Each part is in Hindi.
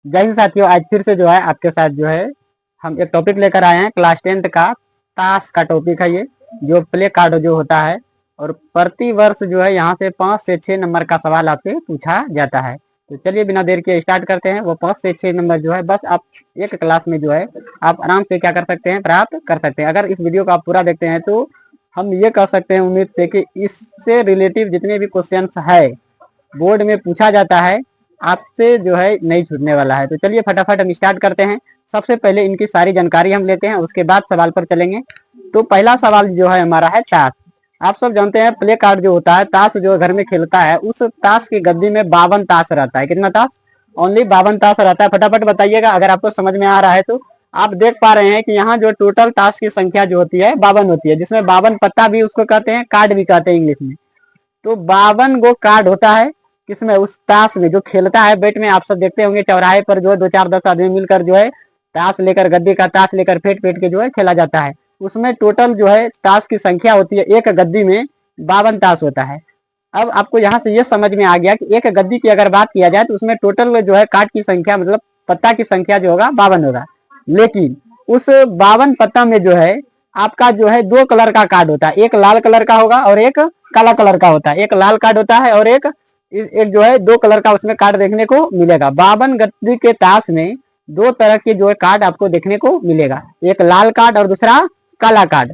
जय हिंद साथियों, आज फिर से जो है आपके साथ जो है हम एक टॉपिक लेकर आए हैं। क्लास 10th का ताश का टॉपिक है ये, जो प्ले कार्ड जो होता है। और प्रति वर्ष जो है यहाँ से 5 से 6 नंबर का सवाल आपसे पूछा जाता है। तो चलिए बिना देर के स्टार्ट करते हैं। वो 5 से 6 नंबर जो है बस आप एक क्लास में जो है आप आराम से क्या कर सकते हैं, प्राप्त कर सकते हैं। अगर इस वीडियो को आप पूरा देखते हैं तो हम ये कह सकते हैं उम्मीद से कि इससे रिलेटिव जितने भी क्वेश्चन है बोर्ड में पूछा जाता है आपसे जो है नहीं छूटने वाला है। तो चलिए फटाफट हम स्टार्ट करते हैं। सबसे पहले इनकी सारी जानकारी हम लेते हैं, उसके बाद सवाल पर चलेंगे। तो पहला सवाल जो है हमारा है ताश। आप सब जानते हैं प्ले कार्ड जो होता है, ताश जो घर में खेलता है, उस ताश की गद्दी में 52 ताश रहता है। कितना ताश? ओनली 52 ताश रहता है। फटाफट बताइएगा अगर आपको समझ में आ रहा है तो। आप देख पा रहे हैं कि यहाँ जो टोटल ताश की संख्या जो होती है 52 होती है, जिसमें 52 पत्ता भी उसको कहते हैं, कार्ड भी कहते हैं इंग्लिश में। तो 52 गो कार्ड होता है किसमें? उस ताश में जो खेलता है बेट में। आप सब देखते होंगे चौराहे पर जो है 2 4 10 आदमी मिलकर जो है ताश लेकर, गद्दी का ताश लेकर फेंट फेंट के जो है खेला जाता है। उसमें टोटल जो है ताश की संख्या होती है, एक गद्दी में 52 ताश होता है। अब आपको यहाँ से ये समझ में आ गया कि एक गद्दी की अगर बात किया जाए तो उसमें टोटल जो है कार्ड की संख्या मतलब पत्ता की संख्या जो होगा 52 होगा। लेकिन उस 52 पत्ता में जो है आपका जो है 2 कलर का कार्ड होता है, एक लाल कलर का होगा और एक काला कलर का होता है। एक लाल कार्ड होता है और एक जो है 2 कलर का उसमें कार्ड देखने को मिलेगा। 52 गद्दी के ताश में 2 तरह के जो है कार्ड आपको देखने को मिलेगा, एक लाल कार्ड और दूसरा काला कार्ड।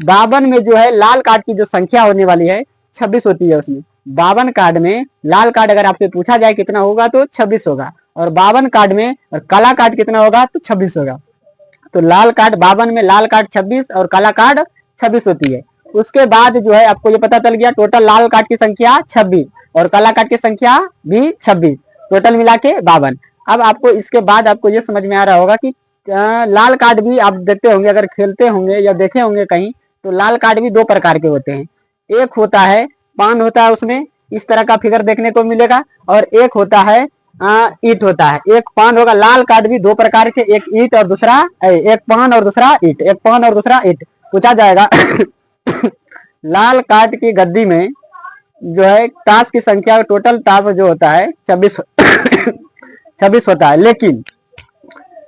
52 में जो है लाल कार्ड की जो संख्या होने वाली है 26 होती है। उसमें 52 कार्ड में लाल कार्ड अगर आपसे पूछा जाए कितना होगा तो 26 होगा, और 52 कार्ड में और काला कार्ड कितना होगा तो 26 होगा। तो लाल कार्ड 52 में लाल कार्ड 26 और काला कार्ड 26 होती है। उसके बाद जो है आपको ये पता चल गया टोटल लाल कार्ड की संख्या 26 और काला कार्ड की संख्या भी 26, टोटल मिला के 52। अब आपको इसके बाद आपको ये समझ में आ रहा होगा कि लाल कार्ड भी आप देखते होंगे, अगर खेलते होंगे या देखे होंगे कहीं, तो लाल कार्ड भी 2 प्रकार के होते हैं। एक होता है पान होता है, उसमें इस तरह का फिगर देखने को मिलेगा, और एक होता है ईट होता है। एक पान होगा। लाल कार्ड भी 2 प्रकार के, एक ईट और दूसरा एक पान और दूसरा ईट, एक पान और दूसरा ईट पूछा जाएगा। लाल कार्ड की गद्दी में जो है ताश की संख्या टोटल ताश जो होता है 26 26 होता है। लेकिन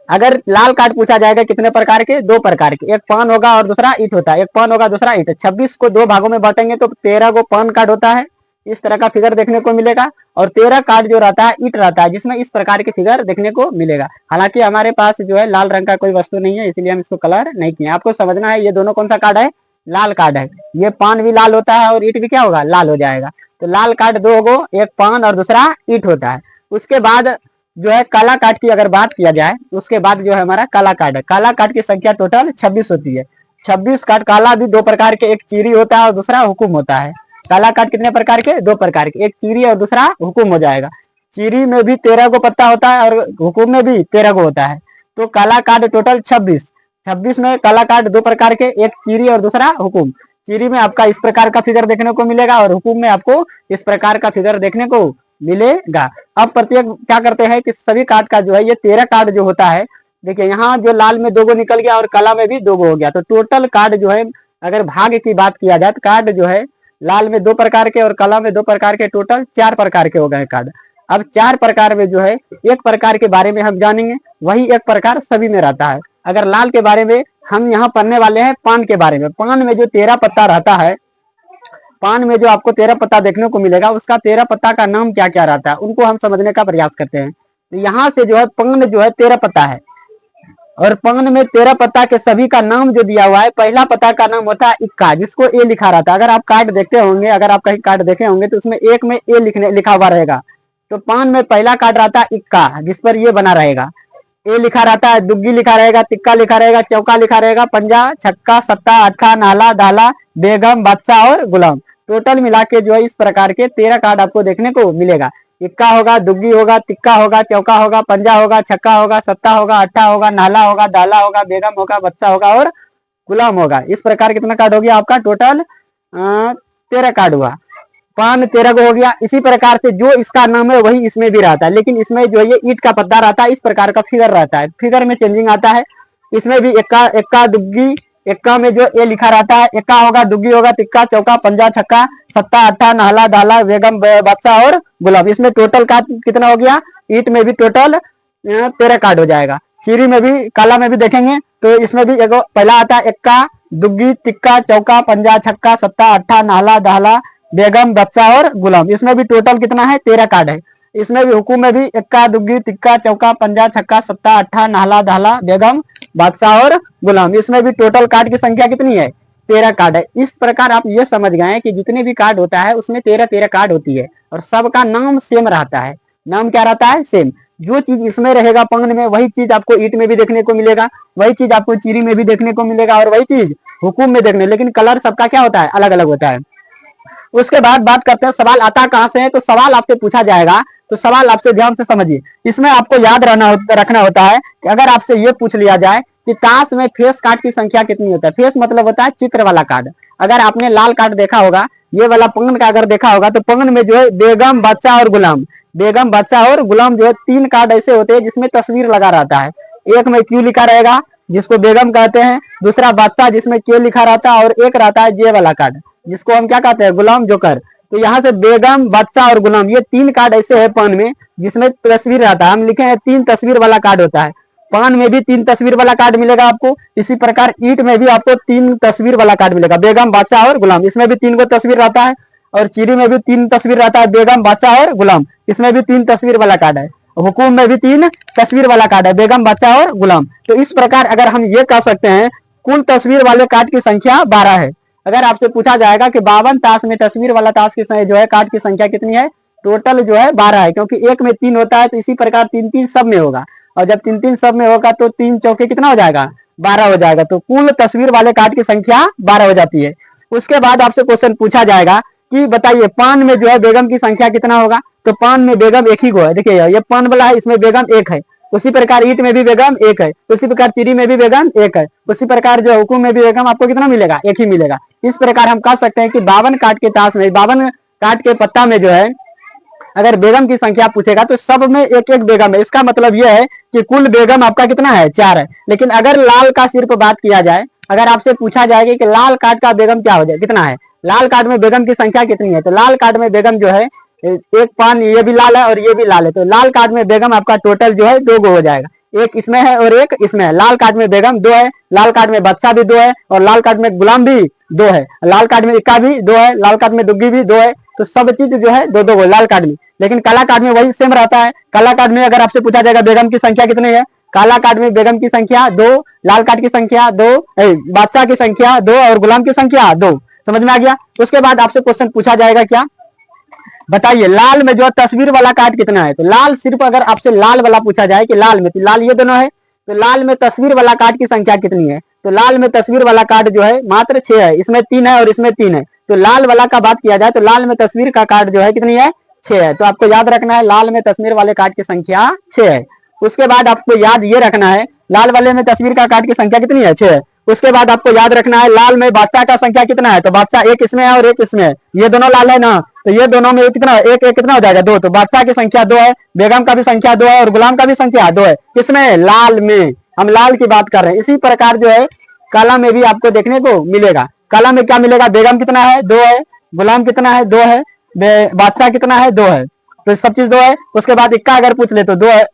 अगर लाल कार्ड पूछा जाएगा कितने प्रकार के? 2 प्रकार के, एक पान होगा और दूसरा ईट होता है, एक पान होगा दूसरा ईट। 26 को 2 भागों में बांटेंगे तो 13 को पान कार्ड होता है, इस तरह का फिगर देखने को मिलेगा, और 13 कार्ड जो रहता है ईट रहता है, जिसमें इस प्रकार के फिगर देखने को मिलेगा। हालांकि हमारे पास जो है लाल रंग का कोई वस्तु नहीं है, इसलिए हम इसको कलर नहीं किए। आपको समझना है ये दोनों कौन सा कार्ड है? लाल कार्ड है। ये पान भी लाल होता है और ईट भी क्या होगा? लाल हो जाएगा। तो लाल कार्ड 2 गो, एक पान और दूसरा ईट होता है। उसके बाद जो है काला कार्ड की अगर बात किया जाए, उसके बाद जो है हमारा काला कार्ड है। काला कार्ड की संख्या टोटल 26 होती है। 26 कार्ड काला भी 2 प्रकार के, एक चीरी होता है और दूसरा हुकुम होता है। काला कार्ड कितने प्रकार के? 2 प्रकार के, एक चीरी और दूसरा हुकुम हो जाएगा। चीरी में भी 13 गो पत्ता होता है और हुकुम में भी 13 गो होता है। तो काला कार्ड टोटल 26 में काला कार्ड 2 प्रकार के, एक चीरी और दूसरा हुकुम। चीरी में आपका इस प्रकार का फिगर देखने को मिलेगा और हुकुम में आपको इस प्रकार का फिगर देखने को मिलेगा। अब प्रत्येक क्या करते हैं कि सभी कार्ड का जो है ये 13 कार्ड जो होता है, देखिए यहाँ जो लाल में 2 गो निकल गया और काला में भी 2 गो हो गया। तो टोटल कार्ड जो है अगर भाग की बात किया जाए तो कार्ड जो है लाल में 2 प्रकार के और काला में 2 प्रकार के, टोटल 4 प्रकार के हो गए कार्ड। अब 4 प्रकार में जो है एक प्रकार के बारे में हम जानेंगे, वही एक प्रकार सभी में रहता है। अगर लाल के बारे में हम यहाँ पढ़ने वाले हैं पान के बारे में। पान में जो 13 पत्ता रहता है, पान में जो आपको 13 पत्ता देखने को मिलेगा, उसका 13 पत्ता का नाम क्या क्या रहता है उनको हम समझने का प्रयास करते हैं। तो यहाँ से जो है पान जो है 13 पत्ता है, और पान में 13 पत्ता के सभी का नाम जो दिया हुआ है, पहला पत्ता का नाम होता है इक्का, जिसको ए लिखा रहता है। अगर आप कार्ड देखते होंगे, अगर आप कहीं कार्ड देखे होंगे तो उसमें एक में ए लिखा हुआ रहेगा। तो पान में पहला कार्ड रहता है इक्का, जिस पर ये बना रहेगा, ए लिखा रहता है, दुग्गी लिखा रहेगा, तिक्का लिखा रहेगा, चौका लिखा रहेगा, पंजा, छक्का, सत्ता, अट्ठा, नाला, दाला, बेगम, बादशाह और गुलाम। टोटल मिला के जो है इस प्रकार के 13 कार्ड आपको देखने को मिलेगा। इक्का होगा, दुग्गी होगा, तिक्का होगा, चौका होगा, पंजा होगा, छक्का होगा, सत्ता होगा, अट्ठा होगा, नाला होगा, दाला होगा, बेगम होगा, बादशाह होगा और गुलाम होगा। इस प्रकार कितना कार्ड हो गया आपका? टोटल 13 कार्ड हुआ। पान 13 को हो गया। इसी प्रकार से जो इसका नाम है वही इसमें भी रहता है, लेकिन इसमें जो ये ईट का पत्ता रहता है, इस प्रकार का फिगर रहता है, फिगर में चेंजिंग आता है। इसमें भी इक्का दुग्गी, इक्का में जो ए लिखा रहता है, इक्का होगा, दुग्गी होगा, तिक्का, चौका, पंजा, छक्का, सत्ता, अट्ठा, नाला, दाला, बेगम, बादशाह और गुलाब। इसमें टोटल का कितना हो गया? ईट में भी टोटल 13 कार्ड हो जाएगा। चीरी में भी, काला में भी देखेंगे तो इसमें भी एक पहला आता है इक्का, दुग्गी, तिक्का, चौका, पंजा, छक्का, सत्ता, अट्ठा, नाला, दहला, बेगम, बच्चा और गुलाम। इसमें भी टोटल कितना है? 13 कार्ड है। इसमें भी हुकुम में भी इक्का, दुग्गी, तिक्का, चौका, पंजा, छक्का, सत्ता, अट्ठा, नाला, दहला, बेगम, बादशाह और गुलाम। इसमें भी टोटल कार्ड की संख्या कितनी है? 13 कार्ड है। इस प्रकार आप ये समझ गए कि जितने भी कार्ड होता है उसमें 13 कार्ड होती है और सबका नाम सेम रहता है। नाम क्या रहता है? सेम। जो चीज इसमें रहेगा पंगन में, वही चीज आपको ईट में भी देखने को मिलेगा, वही चीज आपको चीरी में भी देखने को मिलेगा और वही चीज हुकुम में देखने, लेकिन कलर सबका क्या होता है? अलग अलग होता है। उसके बाद बात करते हैं सवाल आता कहां से है। तो सवाल आपसे पूछा जाएगा, तो सवाल आपसे ध्यान से समझिए। इसमें आपको याद रखना होता है कि अगर आपसे ये पूछ लिया जाए कि ताश में फेस कार्ड की संख्या कितनी होता है। फेस मतलब होता है चित्र वाला कार्ड। अगर आपने लाल कार्ड देखा होगा, ये वाला पंगन का अगर देखा होगा, तो पंगन में जो है बेगम, बादशाह और गुलाम, बेगम, बादशाह और गुलाम जो है 3 कार्ड ऐसे होते हैं जिसमें तस्वीर लगा रहता है। एक में क्यू लिखा रहेगा जिसको बेगम कहते हैं, दूसरा बादशाह जिसमें के लिखा रहता है, और एक रहता है जे वाला कार्ड जिसको हम क्या कहते हैं? गुलाम जोकर। तो यहाँ से बेगम, बादशाह और गुलाम, ये 3 कार्ड ऐसे है पान में जिसमें तस्वीर रहता है। हम लिखे हैं 3 तस्वीर वाला कार्ड होता है। पान में भी 3 तस्वीर वाला कार्ड मिलेगा आपको। इसी प्रकार ईट में भी आपको 3 तस्वीर वाला कार्ड मिलेगा, बेगम, बादशाह और गुलाम। इसमें भी 3 को तस्वीर रहता है। और चीरी में भी 3 तस्वीर रहता है, बेगम, बादशाह और गुलाम। इसमें भी 3 तस्वीर वाला कार्ड है। हुकुम में भी 3 तस्वीर वाला कार्ड है, बेगम, बादशाह और गुलाम। तो इस प्रकार अगर हम ये कह सकते हैं कुल तस्वीर वाले कार्ड की संख्या 12 है। अगर आपसे पूछा जाएगा कि 52 ताश में तस्वीर वाला ताश की जो है कार्ड की संख्या कितनी है, टोटल जो है 12 है, क्योंकि एक में 3 होता है। तो इसी प्रकार 3-3 सब में होगा, और जब 3-3 सब में होगा तो 3 चौके कितना हो जाएगा? 12 हो जाएगा। तो कुल तस्वीर वाले कार्ड की संख्या 12 हो जाती है। उसके बाद आपसे क्वेश्चन पूछा जाएगा कि बताइए पान में जो है बेगम की संख्या कितना होगा। तो पान में बेगम एक ही को है। देखिए ये पान वाला है, इसमें बेगम एक है। उसी प्रकार ईट में भी बेगम एक है, उसी प्रकार चीरी में भी बेगम एक है, उसी प्रकार जो हुकुम में भी बेगम आपको कितना मिलेगा? एक ही मिलेगा। इस प्रकार हम कह सकते हैं कि 52 कार्ड के ताश में, 52 कार्ड के पत्ता में जो है अगर बेगम की संख्या पूछेगा तो सब में एक एक बेगम है। इसका मतलब यह है कि कुल बेगम आपका कितना है? 4 है। लेकिन अगर लाल का सिर्फ बात किया जाए, अगर आपसे पूछा जाएगा कि लाल कार्ड का बेगम क्या हो जाए, कितना है, लाल कार्ड में बेगम की संख्या कितनी है, तो लाल कार्ड में बेगम जो है एक पान, ये भी लाल है और ये भी लाल है, तो लाल कार्ड में बेगम आपका टोटल जो है 2 गो हो जाएगा। एक इसमें है और एक इसमें है। लाल कार्ड में बेगम 2 है, लाल कार्ड में बादशाह भी 2 है, और लाल कार्ड में गुलाम भी 2 है, लाल कार्ड में इक्का भी 2 है, लाल कार्ड में दुग्गी भी 2 है। तो सब चीज जो है 2-2 गो लाल कार्ड में। लेकिन काला कार्ड में वही सेम रहता है। काला कार्ड में अगर आपसे पूछा जाएगा बेगम की संख्या कितनी है, काला कार्ड में बेगम की संख्या 2, लाल कार्ड की संख्या 2, बादशाह की संख्या 2 और गुलाम की संख्या 2। समझ में आ गया। उसके बाद आपसे क्वेश्चन पूछा जाएगा क्या, बताइए लाल में जो है तस्वीर वाला कार्ड कितना है। तो लाल सिर्फ अगर आपसे लाल वाला पूछा जाए कि लाल में, तो लाल ये दोनों है, तो लाल में तस्वीर वाला कार्ड की संख्या कितनी है। तो लाल में तस्वीर वाला कार्ड जो है मात्र 6 है। इसमें 3 है और इसमें 3 है। तो लाल वाला का बात किया जाए तो लाल में तस्वीर का कार्ड जो है कितनी है? 6 है। तो आपको याद रखना है लाल में तस्वीर वाले कार्ड की संख्या 6 है। उसके बाद आपको याद ये रखना है लाल वाले में तस्वीर का कार्ड की संख्या कितनी है? 6 है। उसके बाद आपको याद रखना है लाल में बादशाह का संख्या कितना है। तो बादशाह एक इसमें है और एक इसमें है, ये दोनों लाल है ना, तो ये दोनों में कितना, एक एक कितना हो जाएगा? 2। तो बादशाह की संख्या 2 है, बेगम का भी संख्या 2 है और गुलाम का भी संख्या 2 है। किसमें? लाल में। हम लाल की बात कर रहे हैं। इसी प्रकार जो है काला में भी आपको देखने को मिलेगा। काला में क्या मिलेगा? बेगम कितना है? 2 है, गुलाम कितना है? 2 है, बादशाह कितना है? 2 है। तो सब चीज 2 है। उसके बाद इक्का अगर पूछ ले तो 2 है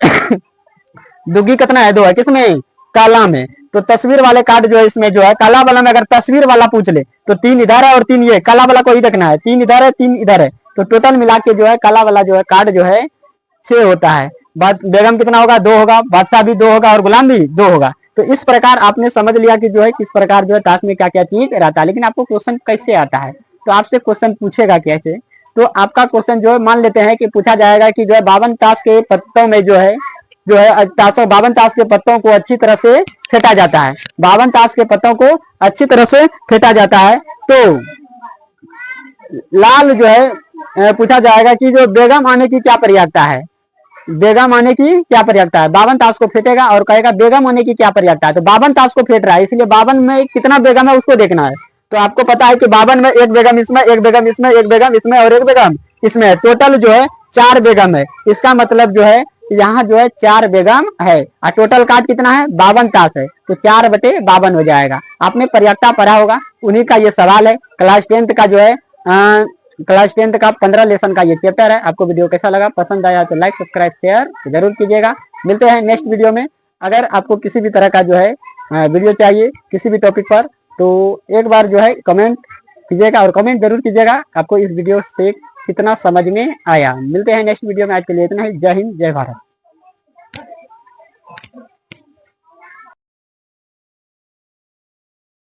दुग्गी कितना है? 2 है। किसमें? काला में। तो तस्वीर वाले कार्ड जो है इसमें जो है काला वाला में अगर तस्वीर वाला पूछ ले तो 3 इधर है और 3 ये, काला वाला को ही देखना है, 3 इधर है 3 इधर है। तो टोटल मिला के जो है काला वाला जो है कार्ड जो है 6 होता है। बेगम कितना होगा? 2 होगा, बादशाह भी 2 होगा और गुलाम भी 2 होगा। तो इस प्रकार आपने समझ लिया कि जो है किस प्रकार जो है ताश में क्या क्या चीज रहता है। लेकिन आपको क्वेश्चन कैसे आता है, तो आपसे क्वेश्चन पूछेगा कैसे। तो आपका क्वेश्चन जो है मान लेते हैं कि पूछा जाएगा कि जो है 52 ताश के पत्तों में जो है 52 ताश के पत्तों को अच्छी तरह से फेंटा जाता है। 52 ताश के पत्तों को अच्छी तरह से फेंटा जाता है। तो लाल जो है पूछा जाएगा कि जो बेगम आने की क्या प्रयागता है, बेगम आने की क्या प्रयागता है। 52 ताश को फेंटेगा और कहेगा बेगम आने की क्या प्रयागता है। तो 52 ताश को फेंट रहा है, इसलिए 52 में कितना बेगम है उसको देखना है। तो आपको पता है कि 52 में एक बेगम इसमें, एक बेगम इसमें, एक बेगम इसमें और एक बेगम इसमें, टोटल जो है 4 बेगम है। इसका मतलब जो है यहाँ जो है 4 बेगम है और टोटल कार्ड कितना है? 52 ताश है। तो 4/52 हो जाएगा। आपने प्रयागता पढ़ा होगा, उन्हीं का ये सवाल है। क्लास 10th का जो है क्लास 10th का 15 लेसन का ये चैप्टर है। आपको वीडियो कैसा लगा, पसंद आया तो लाइक सब्सक्राइब शेयर जरूर कीजिएगा। मिलते हैं नेक्स्ट वीडियो में। अगर आपको किसी भी तरह का जो है वीडियो चाहिए किसी भी टॉपिक पर, तो एक बार जो है कमेंट कीजिएगा और कमेंट जरूर कीजिएगा आपको इस वीडियो से कितना समझ में आया। मिलते हैं नेक्स्ट वीडियो में, आज के लिए इतना ही। जय हिंद जय भारत।